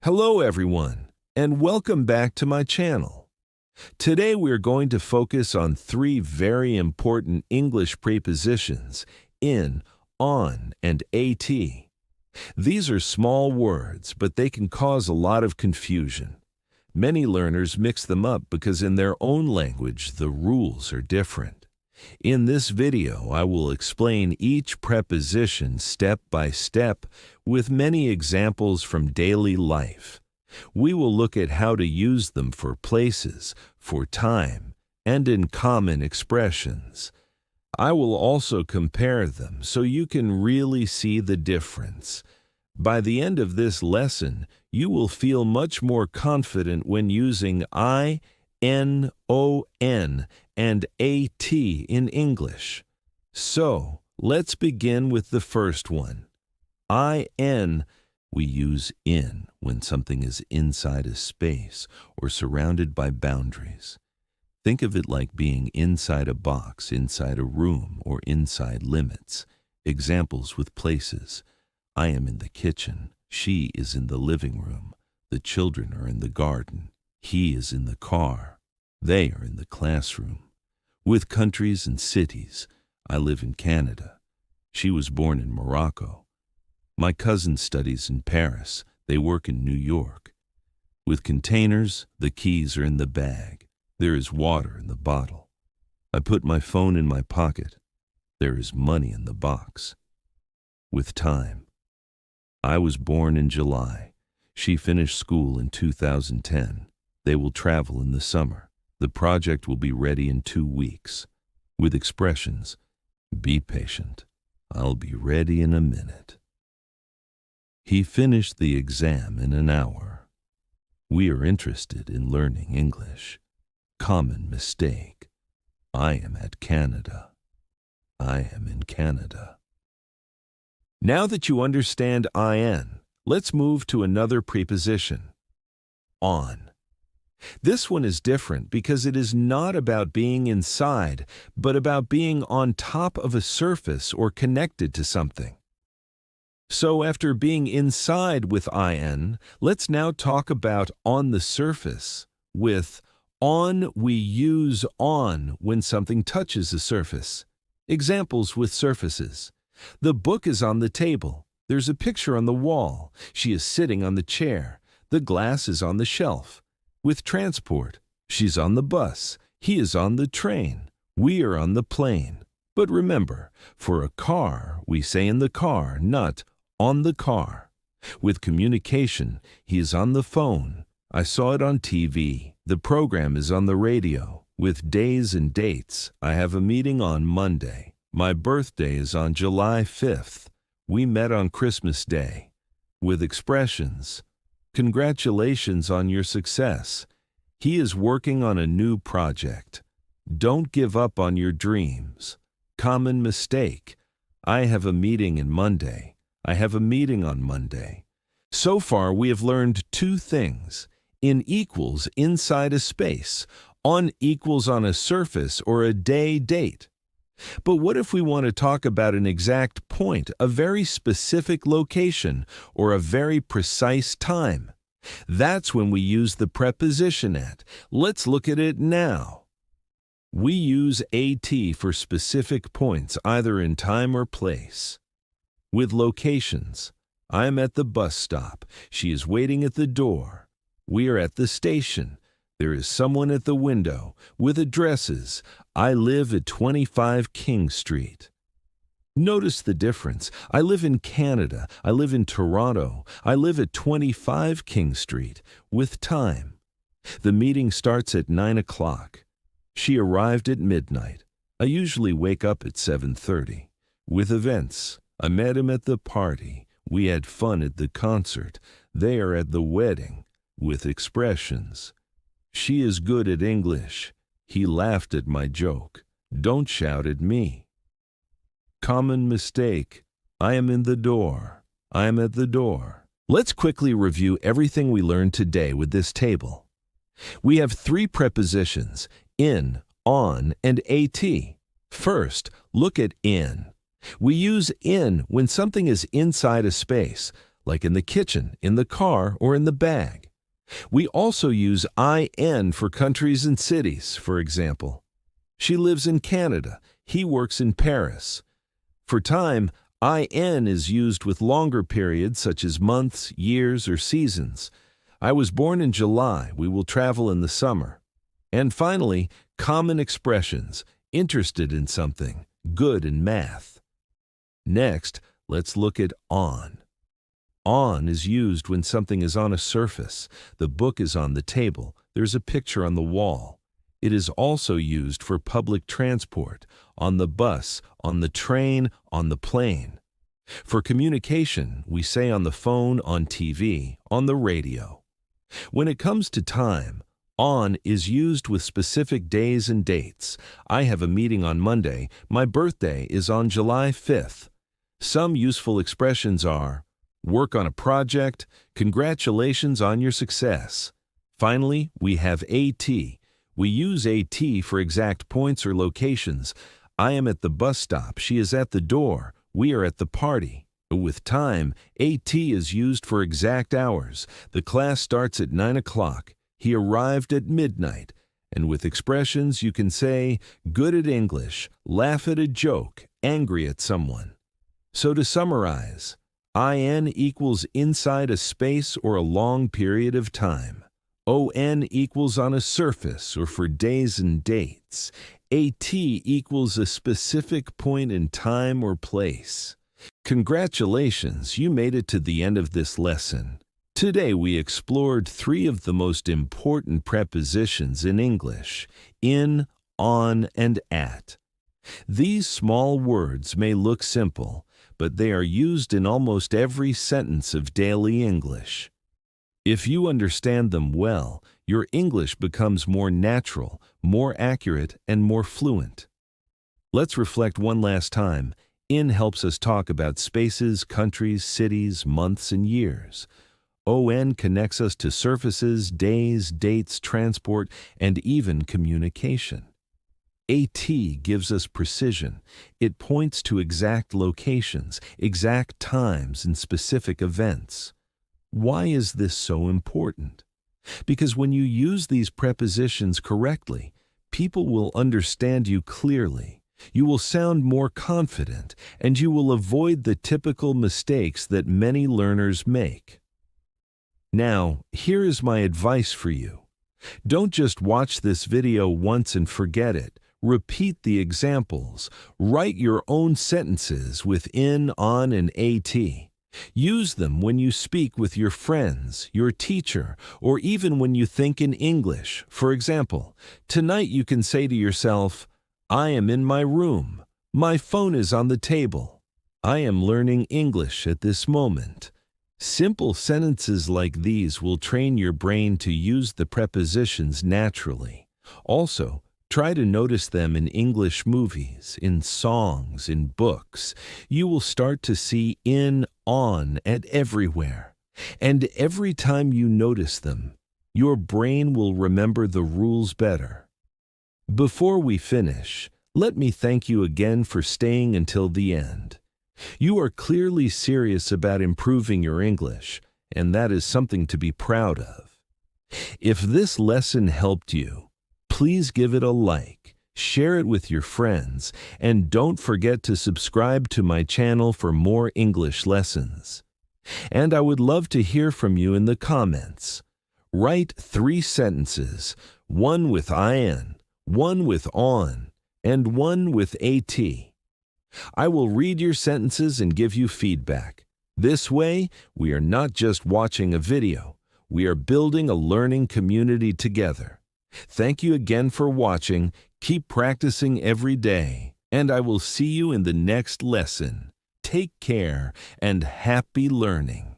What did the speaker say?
Hello everyone, and welcome back to my channel. Today we're going to focus on three very important English prepositions, in, on, and at. These are small words, but they can cause a lot of confusion. Many learners mix them up because in their own language the rules are different. In this video, I will explain each preposition step by step with many examples from daily life. We will look at how to use them for places, for time, and in common expressions. I will also compare them so you can really see the difference. By the end of this lesson, you will feel much more confident when using I, N, O, N, and AT in English. So, let's begin with the first one. IN, we use in when something is inside a space or surrounded by boundaries. Think of it like being inside a box, inside a room, or inside limits. Examples with places. I am in the kitchen. She is in the living room. The children are in the garden. He is in the car. They are in the classroom. With countries and cities, I live in Canada. She was born in Morocco. My cousin studies in Paris. They work in New York. With containers, the keys are in the bag. There is water in the bottle. I put my phone in my pocket. There is money in the box. With time, I was born in July. She finished school in 2010. They will travel in the summer. The project will be ready in 2 weeks. With expressions, be patient. I'll be ready in a minute. He finished the exam in an hour. We are interested in learning English. Common mistake. I am at Canada. I am in Canada. Now that you understand IN, let's move to another preposition. On. This one is different because it is not about being inside, but about being on top of a surface or connected to something. So after being inside with IN, let's now talk about on the surface. With on, we use on when something touches a surface. Examples with surfaces. The book is on the table. There's a picture on the wall. She is sitting on the chair. The glass is on the shelf. With transport, she's on the bus. He is on the train. We are on the plane. But remember, for a car, we say in the car, not on the car. With communication, he is on the phone. I saw it on TV. The program is on the radio. With days and dates, I have a meeting on Monday. My birthday is on July 5th. We met on Christmas Day. With expressions, congratulations on your success. He is working on a new project. Don't give up on your dreams. Common mistake. I have a meeting on Monday. I have a meeting on Monday. So far, we have learned two things. In equals inside a space. On equals on a surface or a day date. But what if we want to talk about an exact point, a very specific location, or a very precise time? That's when we use the preposition at. Let's look at it now. We use at for specific points, either in time or place. With locations, I am at the bus stop. She is waiting at the door. We are at the station. There is someone at the window. With addresses, I live at 25 King Street. Notice the difference. I live in Canada. I live in Toronto. I live at 25 King Street. With time. The meeting starts at 9 o'clock. She arrived at midnight. I usually wake up at 7:30. With events, I met him at the party. We had fun at the concert. They are at the wedding. With expressions. She is good at English. He laughed at my joke. Don't shout at me. Common mistake. I am in the door. I am at the door. Let's quickly review everything we learned today with this table. We have three prepositions, in, on, and at. First, look at in. We use in when something is inside a space, like in the kitchen, in the car, or in the bag. We also use IN for countries and cities, for example. She lives in Canada. He works in Paris. For time, IN is used with longer periods such as months, years, or seasons. I was born in July. We will travel in the summer. And finally, common expressions, interested in something, good in math. Next, let's look at on. On is used when something is on a surface. The book is on the table. There's a picture on the wall. It is also used for public transport, on the bus, on the train, on the plane. For communication, we say on the phone, on TV, on the radio. When it comes to time, on is used with specific days and dates. I have a meeting on Monday. My birthday is on July 5th. Some useful expressions are work on a project, congratulations on your success. Finally, we have AT. We use AT for exact points or locations. I am at the bus stop. She is at the door. We are at the party. With time, AT is used for exact hours. The class starts at 9 o'clock. He arrived at midnight. And with expressions, you can say, good at English, laugh at a joke, angry at someone. So to summarize, IN equals inside a space or a long period of time. ON equals on a surface or for days and dates. AT equals a specific point in time or place. Congratulations, you made it to the end of this lesson. Today we explored 3 of the most important prepositions in English: in, on, and at. These small words may look simple, but they are used in almost every sentence of daily English. If you understand them well, your English becomes more natural, more accurate, and more fluent. Let's reflect one last time. In helps us talk about spaces, countries, cities, months, and years. ON connects us to surfaces, days, dates, transport, and even communication. AT gives us precision. It points to exact locations, exact times, and specific events. Why is this so important? Because when you use these prepositions correctly, people will understand you clearly. You will sound more confident, and you will avoid the typical mistakes that many learners make. Now, here is my advice for you. Don't just watch this video once and forget it. Repeat the examples. Write your own sentences with in, on, and AT. Use them when you speak with your friends, your teacher, or even when you think in English. For example, tonight you can say to yourself, I am in my room. My phone is on the table. I am learning English at this moment. Simple sentences like these will train your brain to use the prepositions naturally. Also, try to notice them in English movies, in songs, in books. You will start to see in, on, and everywhere. And every time you notice them, your brain will remember the rules better. Before we finish, let me thank you again for staying until the end. You are clearly serious about improving your English, and that is something to be proud of. If this lesson helped you, please give it a like, share it with your friends, and don't forget to subscribe to my channel for more English lessons. And I would love to hear from you in the comments. Write 3 sentences, 1 with IN, 1 with on, and 1 with AT. I will read your sentences and give you feedback. This way, we are not just watching a video. We are building a learning community together. Thank you again for watching. Keep practicing every day, and I will see you in the next lesson. Take care and happy learning.